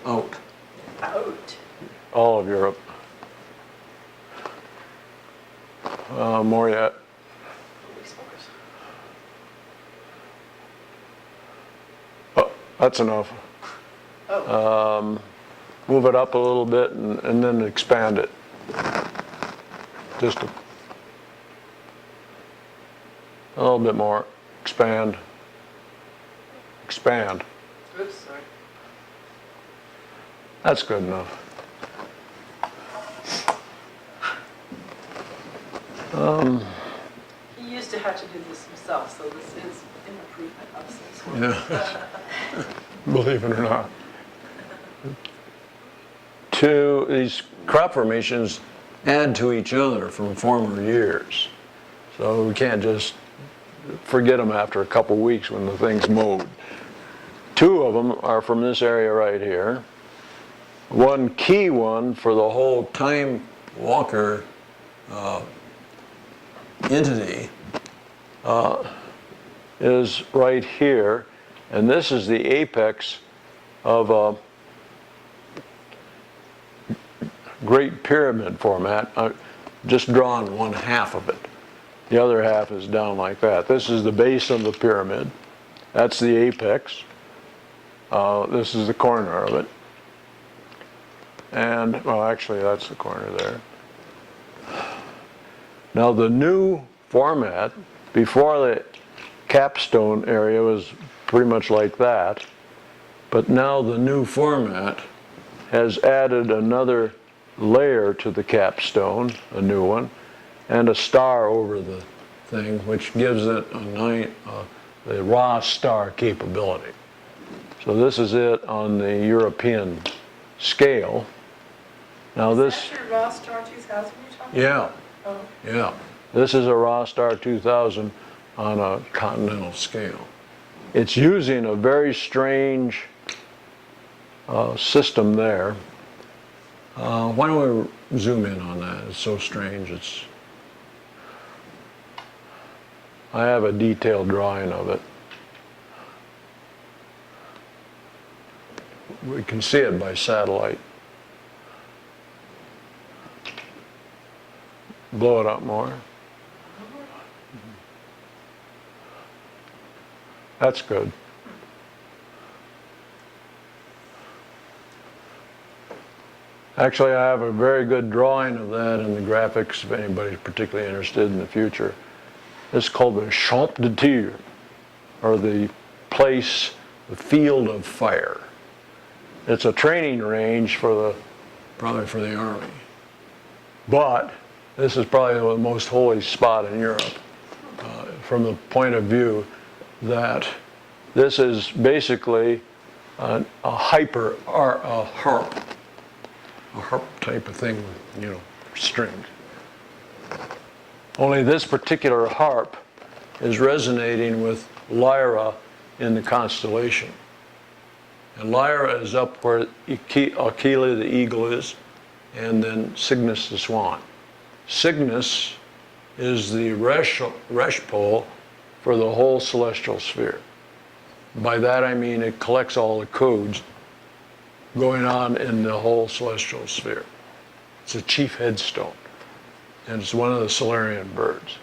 out. Out. All of Europe. More yet. Oh, that's enough. Oh. Move it up a little bit and then expand it. Just a little bit more. Expand. Expand. Oops, sorry. That's good enough. He used to have to do this himself, so this is an improvement of some sort. Yeah. Believe it or not. These crop formations add to each other from former years. So we can't just forget them after a couple weeks when the thing's mowed. 2 of them are from this area right here. One key one for the whole time walker entity is right here, and this is the apex of a Great Pyramid format. I've just drawn 1/2 of it. The other half is down like that. This is the base of the pyramid. That's the apex. This is the corner of it. And, well, actually, that's the corner there. Now, the new format, before the capstone area was pretty much like that, but now the new format has added another layer to the capstone, a new one, and a star over the thing, which gives it the raw star capability. So this is it on the European scale. Now Is that your raw star 2000 you're talking about? Oh. Yeah. This is a raw star 2000 on a continental scale. It's using a very strange system there. Why don't we zoom in on that? It's so strange. I have a detailed drawing of it. We can see it by satellite. Blow it up more. That's good. Actually, I have a very good drawing of that in the graphics if anybody's particularly interested in the future. It's called the Champ de Tir, or the place, the field of fire. It's a training range probably for the Army. But this is probably the most holy spot in Europe from the point of view that this is basically a harp type of thing with, strings. Only this particular harp is resonating with Lyra in the constellation. And Lyra is up where Aquila the eagle is, and then Cygnus the swan. Cygnus is the resh pole for the whole celestial sphere. By that I mean it collects all the codes going on in the whole celestial sphere. It's a chief headstone, and it's one of the Solarian birds.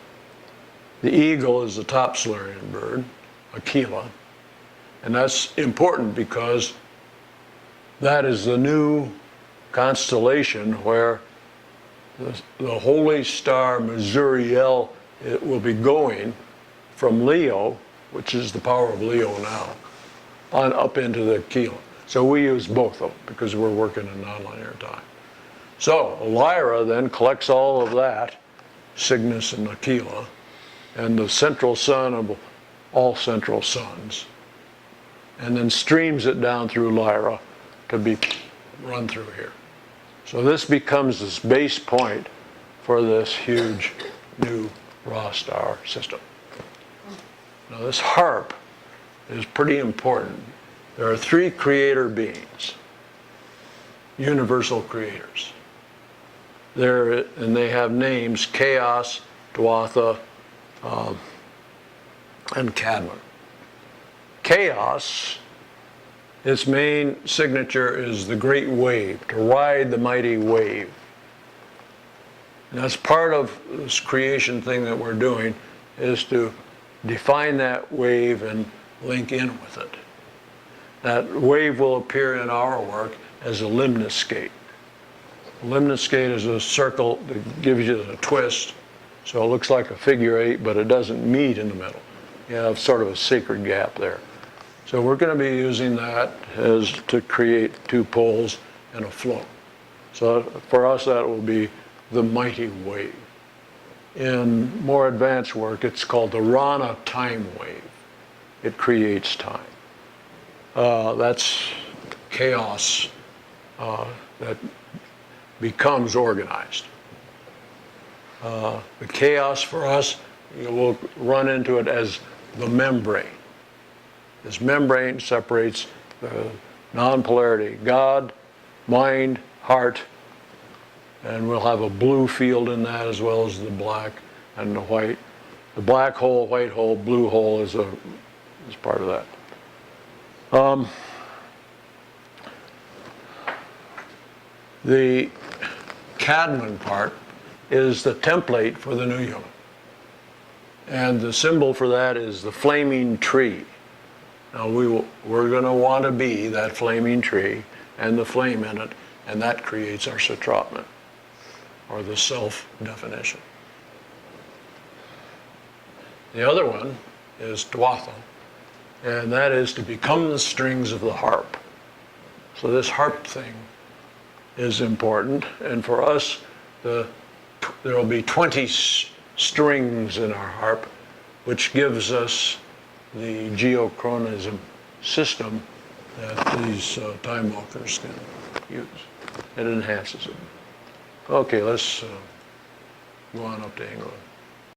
The eagle is the top Solarian bird, Aquila, and that's important because that is the new constellation where the holy star Mazuriel will be going from Leo, which is the power of Leo now, on up into the Aquila. So we use both of them because we're working in nonlinear time. So Lyra then collects all of that, Cygnus and Aquila, and the central sun of all central suns, and then streams it down through Lyra to be run through here. So this becomes this base point for this huge new raw star system. Now this harp is pretty important. There are 3 creator beings, universal creators. And they have names: Chaos, Dwatha, and Cadma. Chaos Its main signature is the great wave, to ride the mighty wave. And that's part of this creation thing that we're doing, is to define that wave and link in with it. That wave will appear in our work as a limnoscate. A limnoscate is a circle that gives you a twist, so it looks like a figure eight, but it doesn't meet in the middle. You have sort of a sacred gap there. So we're going to be using that as to create two poles and a flow. So for us, that will be the mighty wave. In more advanced work, it's called the Rana time wave. It creates time. That's chaos that becomes organized. The chaos for us, we'll run into it as the membrane. This membrane separates the non-polarity, God, mind, heart, and we'll have a blue field in that as well as the black and the white. The black hole, white hole, blue hole is part of that. The Cadman part is the template for the new human. And the symbol for that is the flaming tree. Now we're going to want to be that flaming tree and the flame in it, and that creates our satrapment, or the self-definition. The other one is Dwatha, and that is to become the strings of the harp. So this harp thing is important, and for us, there will be 20 strings in our harp, which gives us the geochronism system that these time walkers can use. It enhances it. Okay, let's go on up to England.